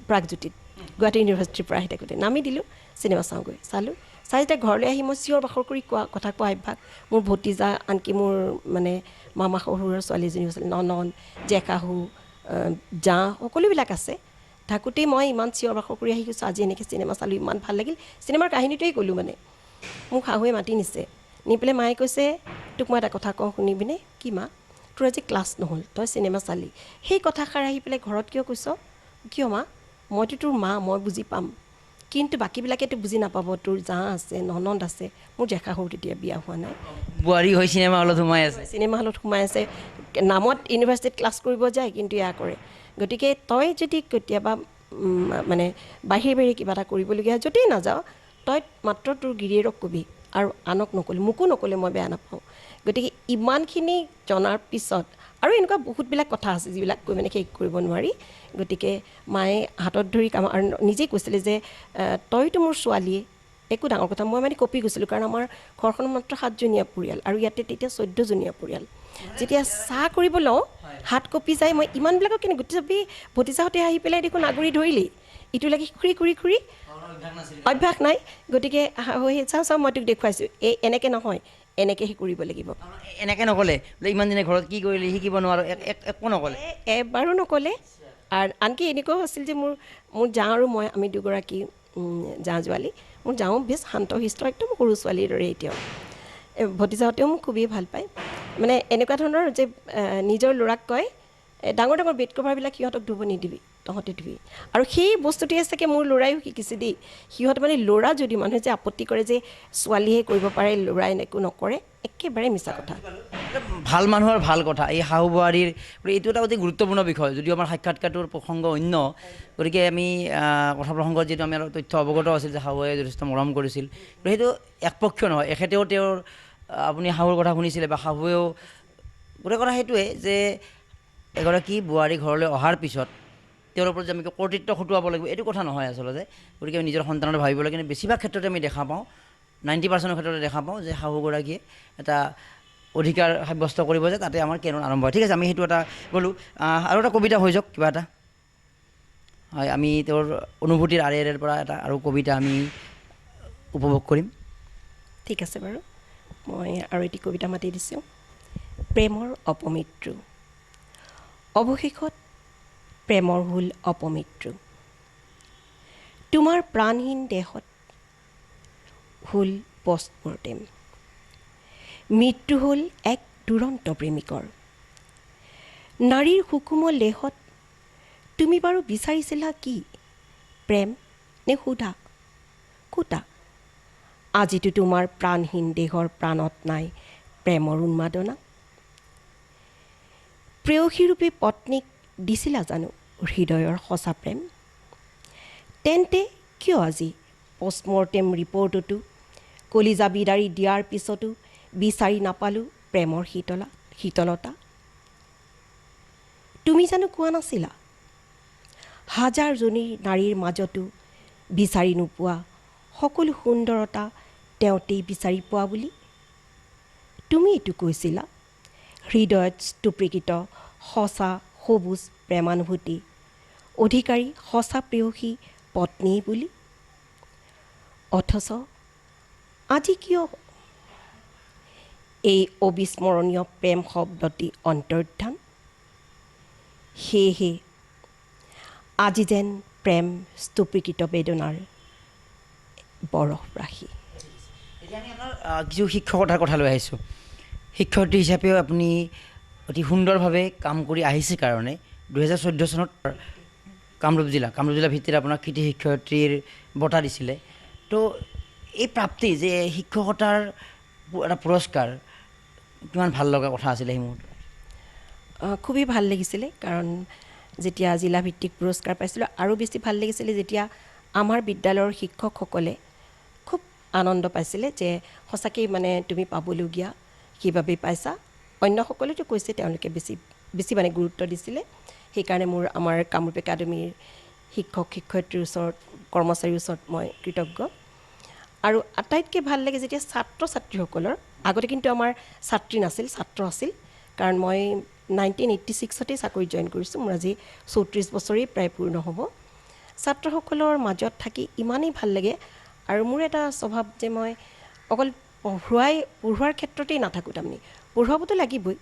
প্ৰাগজ্যোতিত, গুৱাহাটী ইউনিভাৰ্চিটিৰ পৰা আহি থাকোঁতে নামি দিলোঁ, চিনেমা চাওঁগৈ, চালোঁ। চাই যেতিয়া ঘৰলৈ আহি মই চিঞৰ বাখৰ কৰি কথা কোৱা অভ্যাস। মোৰ ভতিজা, আনকি মোৰ মানে মামা শহুৰৰ ছোৱালীজনী আছিল, ননন, জেকাহু, জা, সকলোবিলাক আছে। থাকোঁতেই মই ইমান চিঞৰ বাখৰ কৰি আহি গৈছোঁ, আজি এনেকৈ চিনেমা চালোঁ, ইমান ভাল লাগিল। চিনেমাৰ কাহিনীটোৱেই ক'লোঁ মানে। মোক শাহুৱে মাতি নিছে, নি পেলাই মায়ে কৈছে, তোক মই এটা কথা কওঁ শুনিবিনে? কি মা? তোৰ আজি ক্লাছ নহ'ল, তই চিনেমা চালি, সেই কথাষাৰ আহি পেলাই ঘৰত কিয় কৈছ? কিয় মা? মইতো তোৰ মা, মই বুজি পাম, কিন্তু বাকীবিলাকেতো বুজি নাপাব। তোৰ জা আছে, ননন্দ আছে, মোৰ জেঠাশহুৰ তেতিয়া বিয়া হোৱা নাই, বোৱাৰী হৈ চিনেমা হলত সোমাই আছে, চিনেমা হলত সোমাই আছে, নামত ইউনিভাৰ্চিটিত ক্লাছ কৰিব যায় কিন্তু এয়া কৰে। গতিকে তই যদি কেতিয়াবা মানে বাহিৰে কিবা এটা কৰিবলগীয়া হয়, য'তেই নাযাওঁ, তই মাত্ৰ তোৰ গিৰিয়েৰক কবি আৰু আনক নক'লে, মোকো নক'লে মই বেয়া নাপাওঁ। গতিকে ইমানখিনি জনাৰ পিছত আৰু এনেকুৱা বহুতবিলাক কথা আছে যিবিলাক কৈ মানে শেষ কৰিব নোৱাৰি। গতিকে মায়ে হাতত ধৰি আৰু নিজেই কৈছিলে যে তইতো মোৰ ছোৱালীয়ে, একো ডাঙৰ কথা। মই মানে কঁপি গৈছিলোঁ, কাৰণ আমাৰ ঘৰখনত মাত্ৰ 7জনীয়া পৰিয়াল আৰু ইয়াতে তেতিয়া 14জনীয়া পৰিয়াল। যেতিয়া চাহ কৰিব লওঁ হাত কঁপি যায়, মই ইমানবিলাকক কেনে গোটেই চবেই ভতিজাহঁতে আহি পেলাই দেখোন আগুৰি ধৰিলেই, ইটো লাগি খুৰি অভ্যাস নাই। গতিকে চাওঁ মই তোক দেখুৱাইছোঁ, এনেকৈ নহয়, এনেকৈহে কৰিব লাগিব। এনেকৈ নক'লে বোলে ইমান দিনে ঘৰত কি কৰিলে, শিকিব নোৱাৰোঁ, একো নক'লে, এবাৰো নক'লে। আৰু আনকি এনেকুৱাও আছিল যে মোৰ জা আৰু মই, আমি দুগৰাকী জা জোৱালী, মোৰ যাওঁ বেছ শান্ত শিষ্ট, একদম সৰু ছোৱালীৰ দৰে এতিয়াও। ভতিজাহঁতেও মোক খুবেই ভাল পায়। মানে এনেকুৱা ধৰণৰ যে নিজৰ ল'ৰাক কয়, ডাঙৰ বেড কভাৰবিলাক সিহঁতক ধুব নিদিবি, তহঁতে ধুবি। আৰু সেই বস্তুটোৱে চাগে মোৰ ল'ৰাইও শিকিছে দেই। সিহঁত মানে ল'ৰা যদি মানুহে যে আপত্তি কৰে যে ছোৱালীহে কৰিব পাৰে, ল'ৰাই একো নকৰে, একেবাৰে মিছা কথা। ভাল মানুহৰ ভাল কথা। এই শাহু বোৱাৰীৰ এইটো এটা অতি গুৰুত্বপূৰ্ণ বিষয়, যদিও আমাৰ সাক্ষাৎকাৰটোৰ প্ৰসংগ অন্য, গতিকে আমি কথা প্ৰসংগত যিটো আমি অলপ তথ্য অৱগত আছিল যে শাহুৱে যথেষ্ট মৰম কৰিছিল, সেইটো একপক্ষীয় নহয়। এখেতেও তেওঁৰ আপুনি শাহুৰ কথা শুনিছিলে, বা শাহুৱেও, গোটেই কথা সেইটোৱে যে এগৰাকী বোৱাৰী ঘৰলৈ অহাৰ পিছত তেওঁৰ ওপৰত যে আমি কৰ্তৃত্ব খটুৱাব লাগিব, এইটো কথা নহয় আচলতে। গতিকে আমি নিজৰ সন্তানৰ ভাবিব লাগে। কিন্তু বেছিভাগ ক্ষেত্ৰতে আমি দেখা পাওঁ, 90% ক্ষেত্ৰতে দেখা পাওঁ যে শাহুগৰাকীয়ে এটা অধিকাৰ সাব্যস্ত কৰিব যে তাতে আমাৰ কেৰুণ আৰম্ভ হয়। ঠিক আছে, আমি সেইটো এটা গ'লোঁ। আৰু এটা কবিতা হৈ যাওক কিবা এটা, হয়, আমি তেওঁৰ অনুভূতিৰ আঁৰেৰ পৰা এটা আৰু কবিতা আমি উপভোগ কৰিম। ঠিক আছে বাৰু, মই আৰু এটি কবিতা মাতি দিছোঁ। প্ৰেমৰ অপমৃত্যু। অৱশেষত প্ৰেমৰ হ'ল অপমৃত্যু, তোমাৰ প্ৰাণহীন দেহত হ'ল পষ্টমৰ্টেম। মৃত্যু হ'ল এক দুৰন্ত প্ৰেমিকৰ। নাৰীৰ সুকোমল দেহত তুমি বাৰু বিচাৰিছিলা কি? প্ৰেম নে সুধা কোটা? আজিতো তোমাৰ প্ৰাণহীন দেহৰ প্ৰাণত নাই প্ৰেমৰ উন্মাদনা। প্ৰেয়সীৰূপী পত্নীক দিছিলা জানো হৃদয়ৰ সঁচা প্ৰেম? তেন্তে কিয় আজি পষ্টমৰ্টেম ৰিপৰ্টতো কলিজা বিদাৰি দিয়াৰ পিছতো বিচাৰি নাপালোঁ প্ৰেমৰ শীতলতা? তুমি জানো কোৱা নাছিলা হাজাৰজনী নাৰীৰ মাজতো বিচাৰি নোপোৱা সকলো সুন্দৰতা তেওঁতেই বিচাৰি পোৱা বুলি তুমি এইটো কৈছিলা হৃদয়ত স্তূপীকৃত সঁচা সবুজ প্ৰেমানুভূতি অধিকাৰী সঁচা প্ৰেয়সী পত্নী বুলি অথচ আজি কিয় এই অবিস্মৰণীয় প্ৰেম শব্দটি অন্তৰ্ধান সেয়েহে আজি যেন প্ৰেম স্তূপীকৃত বেদনাৰ বৰফৰাশি এতিয়া আমি আপোনাৰ কিছু শিক্ষকতাৰ কথা লৈ আহিছোঁ শিক্ষয়িত্ৰী হিচাপেও আপুনি অতি সুন্দৰভাৱে কাম কৰি আহিছে কাৰণে 2014 চনত কামৰূপ জিলা ভিত্তিত আপোনাক কৃতি শিক্ষয়িত্ৰীৰ বঁটা দিছিলে তো এই প্ৰাপ্তি যে শিক্ষকতাৰ এটা পুৰস্কাৰ কিমান ভাল লগা কথা আছিলে সেই মুহূৰ্তত খুবেই ভাল লাগিছিলে কাৰণ যেতিয়া জিলাভিত্তিক পুৰস্কাৰ পাইছিলোঁ আৰু বেছি ভাল লাগিছিলে যেতিয়া আমাৰ বিদ্যালয়ৰ শিক্ষকসকলে খুব আনন্দ পাইছিলে যে সঁচাকৈ মানে তুমি পাবলগীয়া সেইবাবেই পাইছা অন্যসকলেতো কৈছে তেওঁলোকে বেছি মানে গুৰুত্ব দিছিলে সেইকাৰণে আমাৰ কামৰূপ একাডেমীৰ শিক্ষক শিক্ষয়িত্ৰীৰ ওচৰত কৰ্মচাৰীৰ ওচৰত মই কৃতজ্ঞ আৰু আটাইতকৈ ভাল লাগে যেতিয়া ছাত্ৰ ছাত্ৰীসকলৰ আগতে কিন্তু আমাৰ ছাত্ৰী নাছিল ছাত্ৰ আছিল কাৰণ মই 1986 চাকৰি জইন কৰিছোঁ মোৰ আজি 34 বছৰেই প্ৰায় পূৰ্ণ হ'ব ছাত্ৰসকলৰ মাজত থাকি ইমানেই ভাল লাগে আৰু মোৰ এটা স্বভাৱ যে মই অকল পঢ়োৱাৰ ক্ষেত্ৰতেই নাথাকোঁ তাৰমানে পঢ়ুৱাবতো লাগিবই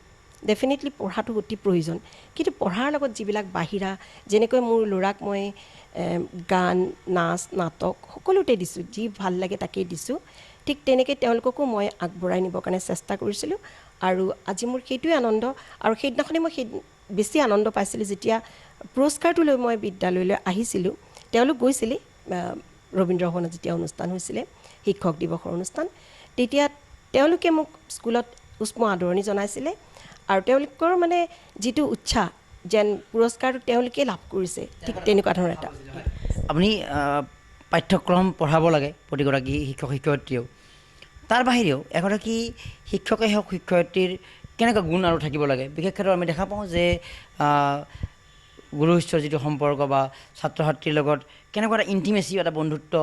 ডেফিনেটলি পঢ়াটো অতি প্ৰয়োজন কিন্তু পঢ়াৰ লগত যিবিলাক বাহিৰা যেনেকৈ মোৰ ল'ৰাক মই গান নাচ নাটক সকলোতে দিছোঁ যি ভাল লাগে তাকেই দিছোঁ ঠিক তেনেকৈ তেওঁলোককো মই আগবঢ়াই নিবৰ কাৰণে চেষ্টা কৰিছিলোঁ আৰু আজি মোৰ সেইটোৱে আনন্দ আৰু সেইদিনাখনে মই বেছি আনন্দ পাইছিলোঁ যেতিয়া পুৰস্কাৰটো লৈ মই বিদ্যালয়লৈ আহিছিলোঁ তেওঁলোক গৈছিলে ৰবীন্দ্ৰ ভৱনত যেতিয়া অনুষ্ঠান হৈছিলে শিক্ষক দিৱসৰ অনুষ্ঠান তেতিয়া তেওঁলোকে মোক স্কুলত উষ্ম আদৰণি জনাইছিলে আৰু তেওঁলোকৰ মানে যিটো উৎসাহ যেন পুৰস্কাৰটো তেওঁলোকে লাভ কৰিছে ঠিক তেনেকুৱা ধৰণৰ এটা আপুনি পাঠ্যক্ৰম পঢ়াব লাগে প্ৰতিগৰাকী শিক্ষক শিক্ষয়িত্ৰীয়েও তাৰ বাহিৰেও এগৰাকী শিক্ষকেই হওক শিক্ষয়িত্ৰীৰ কেনেকুৱা গুণ আৰু থাকিব লাগে বিশেষ ক্ষেত্ৰত আমি দেখা পাওঁ যে গুৰু শিষ্যৰ যিটো সম্পৰ্ক বা ছাত্ৰ ছাত্ৰীৰ লগত কেনেকুৱা এটা ইণ্টিমেচি এটা বন্ধুত্ব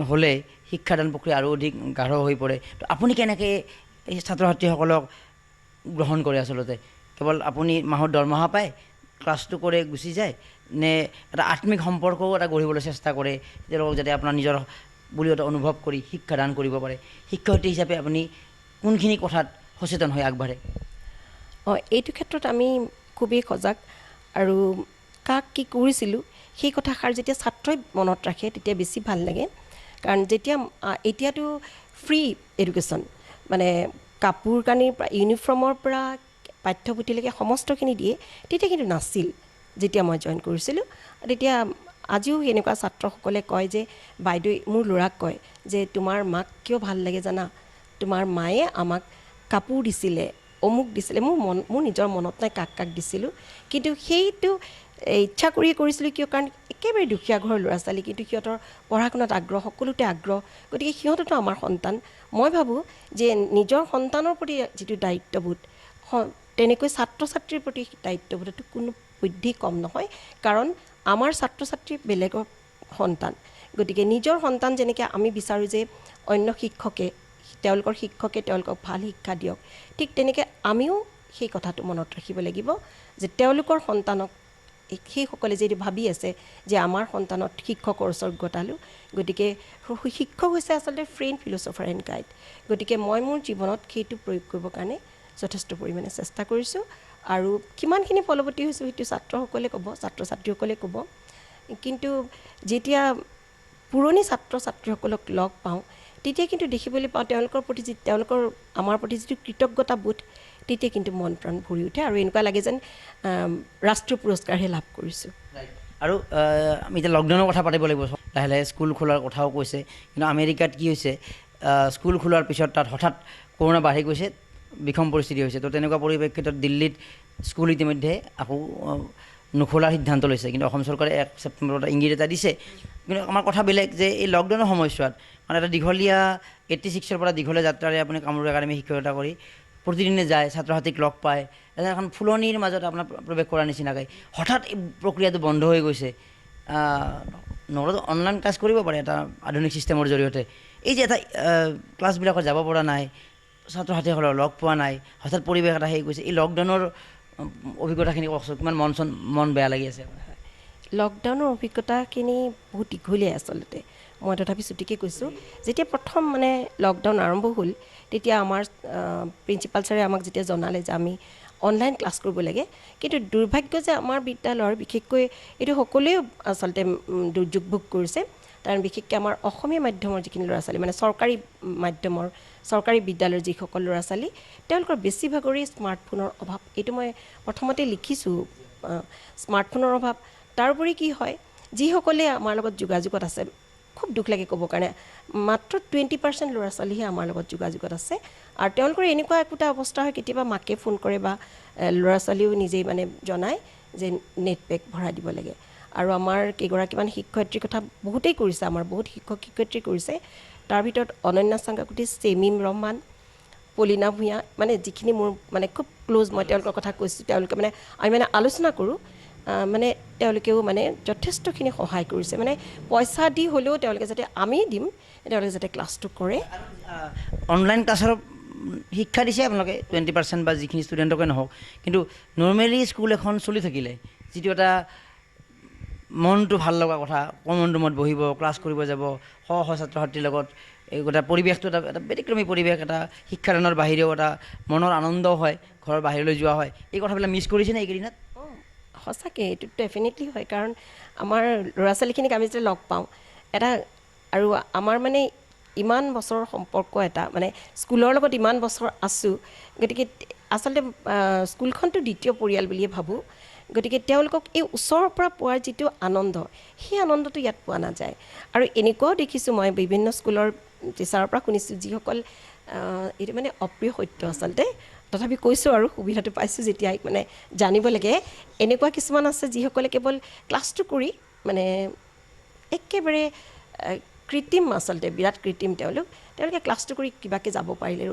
হ'লে শিক্ষাদান প্ৰক্ৰিয়া আৰু অধিক গাঢ় হৈ পৰে তো আপুনি কেনেকৈ এই ছাত্ৰ ছাত্ৰীসকলক গ্ৰহণ কৰে আচলতে কেৱল আপুনি মাহত দৰমহা পায় ক্লাছটো কৰে গুচি যায় নে এটা আত্মিক সম্পৰ্কও এটা গঢ়িবলৈ চেষ্টা কৰে তেওঁলোকক যাতে আপোনাৰ নিজৰ বুলি এটা অনুভৱ কৰি শিক্ষাদান কৰিব পাৰে শিক্ষয়িত্ৰী হিচাপে আপুনি কোনখিনি কথাত সচেতন হৈ আগবাঢ়ে এইটো ক্ষেত্ৰত আমি খুবেই সজাগ আৰু কাক কি কৰিছিলোঁ সেই কথাষাৰ যেতিয়া ছাত্ৰই মনত ৰাখে তেতিয়া বেছি ভাল লাগে কাৰণ যেতিয়া এতিয়াতো ফ্ৰী এডুকেশ্যন মানে কাপোৰ কানিৰ পৰা ইউনিফৰ্মৰ পৰা পাঠ্যপুথিলৈকে সমস্তখিনি দিয়ে তেতিয়া কিন্তু নাছিল যেতিয়া মই জইন কৰিছিলোঁ তেতিয়া আজিও এনেকুৱা ছাত্ৰসকলে কয় যে বাইদেউ মোৰ ল'ৰাক কয় যে তোমাৰ মাক কিয় ভাল লাগে জানা তোমাৰ মায়ে আমাক কাপোৰ দিছিলে অমুক দিছিলে মোৰ নিজৰ মনত নাই কাক দিছিলোঁ কিন্তু সেইটো ইচ্ছা কৰিয়ে কৰিছিলোঁ কিয় কাৰণ একেবাৰে দুখীয়া ঘৰৰ ল'ৰা ছোৱালী কিন্তু সিহঁতৰ পঢ়া শুনাত আগ্ৰহ সকলোতে আগ্ৰহ গতিকে সিহঁতেতো আমাৰ সন্তান মই ভাবোঁ যে নিজৰ সন্তানৰ প্ৰতি যিটো দায়িত্ববোধ তেনেকৈ ছাত্ৰ ছাত্ৰীৰ প্ৰতি দায়িত্ববোধটো কোনো বুদ্ধি কম নহয় কাৰণ আমাৰ ছাত্ৰ ছাত্ৰী বেলেগৰ সন্তান গতিকে নিজৰ সন্তান যেনেকৈ আমি বিচাৰোঁ যে অন্য শিক্ষকে তেওঁলোকক ভাল শিক্ষা দিয়ক ঠিক তেনেকৈ আমিও সেই কথাটো মনত ৰাখিব লাগিব যে তেওঁলোকৰ সন্তানক সেইসকলে যদি ভাবি আছে যে আমাৰ সন্তানত শিক্ষকৰ ওচৰত গতালোঁ গতিকে শিক্ষক হৈছে আচলতে ফ্ৰেণ্ড ফিলচফাৰ এণ্ড গাইড গতিকে মই মোৰ জীৱনত সেইটো প্ৰয়োগ কৰিবৰ কাৰণে যথেষ্ট পৰিমাণে চেষ্টা কৰিছোঁ আৰু কিমানখিনি ফলৱতী হৈছোঁ সেইটো ছাত্ৰসকলে ক'ব ছাত্ৰ ছাত্ৰীসকলে ক'ব কিন্তু যেতিয়া পুৰণি ছাত্ৰ ছাত্ৰীসকলক লগ পাওঁ তেতিয়া কিন্তু দেখিবলৈ পাওঁ তেওঁলোকৰ আমাৰ প্ৰতি যিটো কৃতজ্ঞতাবোধ তেতিয়া কিন্তু মন প্ৰাণ ভৰি উঠে আৰু এনেকুৱা লাগে যেন ৰাষ্ট্ৰীয় পুৰস্কাৰহে লাভ কৰিছোঁ আৰু আমি এতিয়া লকডাউনৰ কথা পাতিব লাগিব লাহে লাহে স্কুল খোলাৰ কথাও কৈছে কিন্তু আমেৰিকাত কি হৈছে স্কুল খোলাৰ পিছত তাত হঠাৎ কৰোণা বাঢ়ি গৈছে বিষম পৰিস্থিতি হৈছে তো তেনেকুৱা পৰিপ্ৰেক্ষিতত দিল্লীত স্কুল ইতিমধ্যে আকৌ নোখোলাৰ সিদ্ধান্ত লৈছে কিন্তু অসম চৰকাৰে 1 ছেপ্টেম্বৰত ইংগিত এটা দিছে কিন্তু আমাৰ কথা বেলেগ যে এই লকডাউনৰ সময়ছোৱাত মানে এটা দীঘলীয়া 86ৰ পৰা দীঘলীয়া যাত্ৰাৰে আপুনি কামৰূপ একাডেমী শিক্ষকতা কৰি প্ৰতিদিনে যায় ছাত্ৰ ছাত্ৰীক লগ পায় এখন ফুলনিৰ মাজত আপোনাৰ প্ৰৱেশ কৰাৰ নিচিনাকৈ হঠাৎ এই প্ৰক্ৰিয়াটো বন্ধ হৈ গৈছে। নহ'লেতো অনলাইন ক্লাছ কৰিব পাৰে এটা আধুনিক ছিষ্টেমৰ জৰিয়তে। এই যে এটা ক্লাছবিলাকত যাব পৰা নাই, ছাত্ৰ ছাত্ৰীসকলক লগ পোৱা নাই, হঠাৎ পৰিৱেশ এটা হেৰি গৈছে, এই লকডাউনৰ অভিজ্ঞতাখিনি কওকচোন, কিমান মন বেয়া লাগি আছে? লকডাউনৰ অভিজ্ঞতাখিনি বহুত দীঘলীয়া আচলতে। মই তথাপি ছুটিকৈ কৈছোঁ, যেতিয়া প্ৰথম মানে লকডাউন আৰম্ভ হ'ল তেতিয়া আমাৰ প্ৰিন্সিপাল ছাৰে আমাক যেতিয়া জনালে যে আমি অনলাইন ক্লাছ কৰিব লাগে, কিন্তু দুৰ্ভাগ্য যে আমাৰ বিদ্যালয়ৰ বিশেষকৈ এইটো সকলোৱে আচলতে দুৰ্যোগ ভোগ কৰিছে, কাৰণ বিশেষকৈ আমাৰ অসমীয়া মাধ্যমৰ যিখিনি ল'ৰা ছোৱালী মানে চৰকাৰী মাধ্যমৰ চৰকাৰী বিদ্যালয়ৰ যিসকল ল'ৰা ছোৱালী তেওঁলোকৰ বেছিভাগৰেই স্মাৰ্টফোনৰ অভাৱ। এইটো মই প্ৰথমতে লিখিছোঁ, স্মাৰ্টফোনৰ অভাৱ। তাৰোপৰি কি হয়, যিসকলে আমাৰ লগত যোগাযোগত আছে, খুব দুখ লাগে ক'বৰ কাৰণে, মাত্ৰ 20% ল'ৰা ছোৱালীহে আমাৰ লগত যোগাযোগত আছে। আৰু তেওঁলোকৰ এনেকুৱা একোটা অৱস্থা হয়, কেতিয়াবা মাকে ফোন কৰে বা ল'ৰা ছোৱালীও নিজেই মানে জনায় যে নেট পেক ভৰাই দিব লাগে। আৰু আমাৰ কেইগৰাকীমান শিক্ষয়িত্ৰীৰ কথা বহুতেই কৰিছে, আমাৰ বহুত শিক্ষক শিক্ষয়িত্ৰী কৰিছে। তাৰ ভিতৰত অনন্যা চাংগাকুটি, চেমিম ৰহমান, পলিনা ভূঞা, মানে যিখিনি মোৰ মানে খুব ক্ল'জ, মই তেওঁলোকৰ কথা কৈছোঁ, তেওঁলোকে মানে আমি মানে আলোচনা কৰোঁ, মানে তেওঁলোকেও মানে যথেষ্টখিনি সহায় কৰিছে। মানে পইচা দি হ'লেও তেওঁলোকে যাতে আমি দিম, তেওঁলোকে যাতে ক্লাছটো কৰে। অনলাইন ক্লাছৰ শিক্ষা দিছে আপোনালোকে 20% বা যিখিনি ষ্টুডেণ্টকে নহওক, কিন্তু নৰ্মেলি স্কুল এখন চলি থাকিলে যিটো এটা মনটো ভাল লগা কথা, কমন ৰুমত বহিব, ক্লাছ কৰিব যাব, ছাত্ৰ ছাত্ৰীৰ লগত এই গোটা পৰিৱেশটো এটা ব্যতিক্ৰমী পৰিৱেশ, এটা শিক্ষাদানৰ বাহিৰেও এটা মনৰ আনন্দও হয়, ঘৰৰ বাহিৰলৈ যোৱা হয়, এই কথাবিলাক মিছ কৰিছেনে এইকেইদিনত? সঁচাকৈ এইটো ডেফিনেটলি হয়, কাৰণ আমাৰ ল'ৰা ছোৱালীখিনিক আমি যেতিয়া লগ পাওঁ এটা, আৰু আমাৰ মানে ইমান বছৰৰ সম্পৰ্ক এটা, মানে স্কুলৰ লগত ইমান বছৰ আছোঁ, গতিকে আচলতে স্কুলখনটো দ্বিতীয় পৰিয়াল বুলিয়ে ভাবোঁ। গতিকে তেওঁলোকক এই ওচৰৰ পৰা পোৱাৰ যিটো আনন্দ, সেই আনন্দটো ইয়াত পোৱা নাযায়। আৰু এনেকুৱাও দেখিছোঁ মই বিভিন্ন স্কুলৰ টিচাৰৰ পৰা শুনিছোঁ, যিসকল এইটো মানে অপ্ৰিয় সত্য আচলতে, তথাপি কৈছোঁ আৰু সুবিধাটো পাইছোঁ যেতিয়া মানে জানিব লাগে। এনেকুৱা কিছুমান আছে যিসকলে কেৱল ক্লাছটো কৰি মানে একেবাৰে কৃত্ৰিম, আচলতে বিৰাট কৃত্ৰিম, তেওঁলোকে ক্লাছটো কৰি কিবাকৈ যাব পাৰিলে,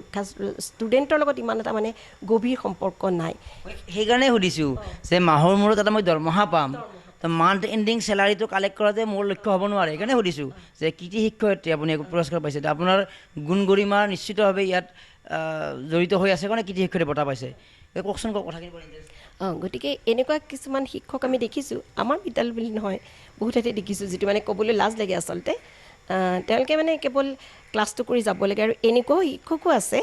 ষ্টুডেণ্টৰ লগত ইমান এটা মানে গভীৰ সম্পৰ্ক নাই। সেইকাৰণে সুধিছোঁ যে মাহৰ মূৰত এটা মই দৰমহা পাম, মান্থ এণ্ডিং চেলাৰীটো কালেক্ট কৰাতে মোৰ লক্ষ্য হ'ব নোৱাৰে। সেইকাৰণে সুধিছোঁ যে কৃতি শিক্ষয়িত্ৰী আপুনি পুৰস্কাৰ পাইছে, আপোনাৰ গুণ গৰিমা নিশ্চিতভাৱে ইয়াত জড়িত হৈ আছে কাৰণে কৃতি শিক্ষয়িত্ৰী বঁটা পাইছে। কওকচোন কথাখিনি। গতিকে এনেকুৱা কিছুমান শিক্ষক আমি দেখিছোঁ, আমাৰ বিদ্যালয় বুলি নহয়, বহুততে দেখিছোঁ, যিটো মানে ক'বলৈ লাজ লাগে আচলতে। তেওঁলোকে মানে কেৱল ক্লাছটো কৰি যাব লাগে। আৰু এনেকুৱাও শিক্ষকো আছে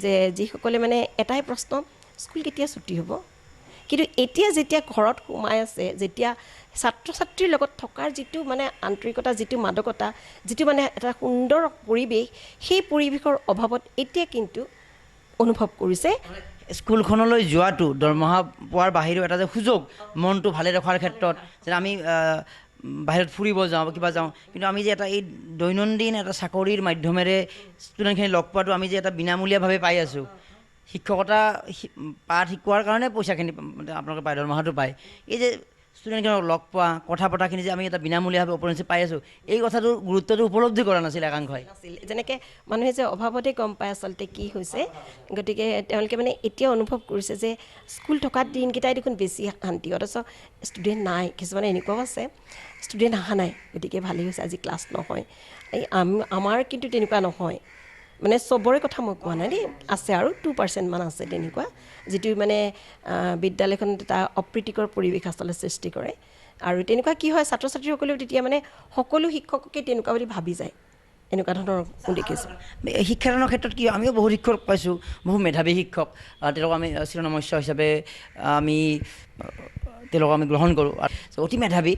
যে যিসকলে মানে এটাই প্ৰশ্ন, স্কুল কেতিয়া ছুটি হ'ব? কিন্তু এতিয়া যেতিয়া ঘৰত সোমাই আছে, যেতিয়া ছাত্ৰ ছাত্ৰীৰ লগত থকাৰ যিটো মানে আন্তৰিকতা, যিটো মাদকতা, যিটো মানে এটা সুন্দৰ পৰিৱেশ, সেই পৰিৱেশৰ অভাৱত এতিয়া কিন্তু অনুভৱ কৰিছে। স্কুলখনলৈ যোৱাটো দৰমহা পোৱাৰ বাহিৰেও এটা যে সুযোগ, মনটো ভালে ৰখাৰ ক্ষেত্ৰত, যে আমি বাহিৰত ফুৰিব যাওঁ বা কিবা যাওঁ, কিন্তু আমি যে এটা এই দৈনন্দিন এটা চাকৰিৰ মাধ্যমেৰে ষ্টুডেণ্টখিনি লগ পোৱাটো আমি যে এটা বিনামূলীয়াভাৱে পাই আছোঁ, শিক্ষকতা পাঠ শিকোৱাৰ কাৰণে পইচাখিনি আপোনালোকে পায়, দৰমহাটো পায়, এই যে ষ্টুডেণ্টখিনিক লগ পোৱা, কথা পতাখিনি যে আমি এটা বিনামূলীয়াভাৱে অপৰঞ্চি পাই আছোঁ, এই কথাটোৰ গুৰুত্বটো উপলব্ধি কৰা নাছিল একাংশই। যেনেকৈ মানুহে যে অভাৱতে গম পায় আচলতে কি হৈছে, গতিকে তেওঁলোকে মানে এতিয়া অনুভৱ কৰিছে যে স্কুল থকা দিনকেইটাই দেখোন বেছি শান্তি, অথচ ষ্টুডেণ্ট নাই। কিছুমানে এনেকুৱাও আছে, ষ্টুডেণ্ট অহা নাই, গতিকে ভালেই হৈছে আজি ক্লাছ নহয়। এই আমাৰ কিন্তু তেনেকুৱা নহয়, মানে চবৰে কথা মই কোৱা নাই দেই, আছে আৰু 2% মান আছে তেনেকুৱা, যিটো মানে বিদ্যালয়খনত এটা অপ্ৰীতিকৰ পৰিৱেশ আচলতে সৃষ্টি কৰে। আৰু তেনেকুৱা কি হয়, ছাত্ৰ ছাত্ৰীসকলেও তেতিয়া মানে সকলো শিক্ষককে তেনেকুৱা বুলি ভাবি যায়, এনেকুৱা ধৰণৰ দেখিছোঁ। শিক্ষাদানৰ ক্ষেত্ৰত কি, আমিও বহুত শিক্ষক পাইছোঁ, বহু মেধাৱী শিক্ষক, তেওঁলোকক আমি চিৰনমস্য হিচাপে তেওঁলোকক আমি গ্ৰহণ কৰোঁ। অতি মেধাৱী,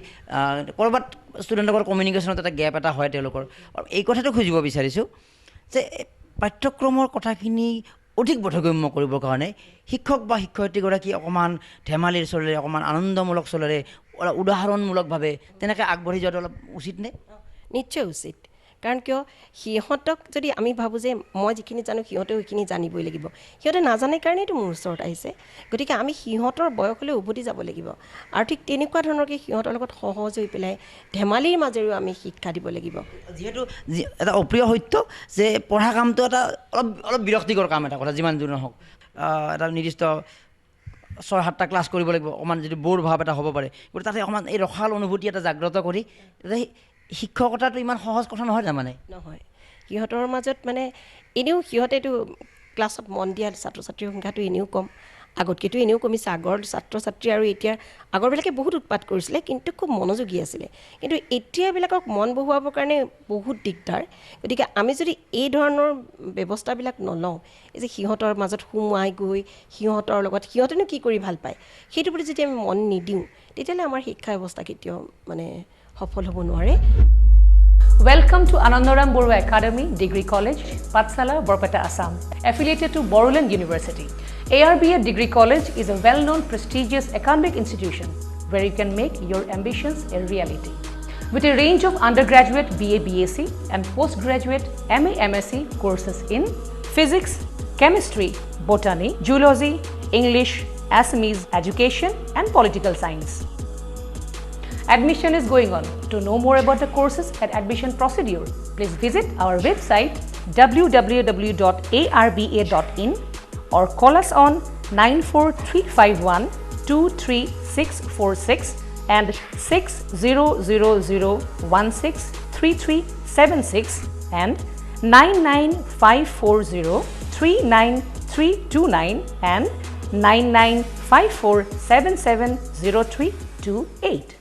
ক'ৰবাত ষ্টুডেণ্টৰ লগত কমিউনিকেশ্যনত এটা গেপ এটা হয় তেওঁলোকৰ। আৰু এই কথাটো খুজিব বিচাৰিছোঁ যে পাঠ্যক্ৰমৰ কথাখিনি অধিক বোধগম্য কৰিবৰ কাৰণে শিক্ষক বা শিক্ষয়িত্ৰীগৰাকী অকণমান ধেমালিৰ চলেৰে, অকণমান আনন্দমূলক চলেৰে, উদাহৰণমূলকভাৱে তেনেকৈ আগবাঢ়ি যোৱাটো অলপ উচিত নে? নিশ্চয় উচিত, কাৰণ কিয়, সিহঁতক যদি আমি ভাবোঁ যে মই যিখিনি জানো সিহঁতেও সেইখিনি জানিবই লাগিব, সিহঁতে নাজানে কাৰণেইতো মোৰ ওচৰত আহিছে, গতিকে আমি সিহঁতৰ বয়সলৈ উভতি যাব লাগিব। আৰু ঠিক তেনেকুৱা ধৰণৰকৈ সিহঁতৰ লগত সহজ হৈ পেলাই ধেমালিৰ মাজেৰেও আমি শিক্ষা দিব লাগিব। যিহেতু এটা অপ্ৰিয় সত্য যে পঢ়া কামটো এটা অলপ বিৰক্তিকৰ কাম, এটা কথা যিমান দূৰ নহওক, এটা নিৰ্দিষ্ট 6-7টা ক্লাছ কৰিব লাগিব, অকণমান যদি বৰ ভাৱ এটা হ'ব পাৰে, গতিকে তাতে অকণমান এই ৰসাল অনুভূতি এটা জাগ্ৰত কৰি শিক্ষকতাটো ইমান সহজ কথা নহয় তাৰমানে। নহয়, সিহঁতৰ মাজত মানে এনেও সিহঁতেতো ক্লাছত মন দিয়া ছাত্ৰ ছাত্ৰীৰ সংখ্যাটো এনেও কম, আগতকৈতো এনেও কমিছে। আগৰ ছাত্ৰ ছাত্ৰী আৰু এতিয়া আগৰবিলাকে বহুত উৎপাত কৰিছিলে কিন্তু খুব মনোযোগী আছিলে, কিন্তু এতিয়াবিলাকক মন বহুৱাবৰ কাৰণে বহুত দিগদাৰ। গতিকে আমি যদি এই ধৰণৰ ব্যৱস্থাবিলাক নলওঁ, এই যে সিহঁতৰ মাজত সোমোৱাই গৈ সিহঁতৰ লগত সিহঁতেনো কি কৰি ভাল পায় সেইটোৰ প্ৰতি যদি আমি মন নিদিওঁ, তেতিয়াহ'লে আমাৰ শিক্ষা ব্যৱস্থা কেতিয়াও মানে সফল হ'ব নোৱাৰে। Welcome to Anandaram Borua Academy, Degree College, Patsala, Borpeta, Assam, affiliated to Boruland University. ARBA Degree College is a well-known prestigious academic institution where you can make your ambitions a reality. With a range of undergraduate BA, BSc and postgraduate MA, MSc courses in physics, chemistry, botany, zoology, English, Assamese, education and political science. Admission is going on. To know more about the courses and admission procedure, please visit our website www.arba.in or call us on 94351 23646 and 6000163376 and 99540 39329 and 9954770328.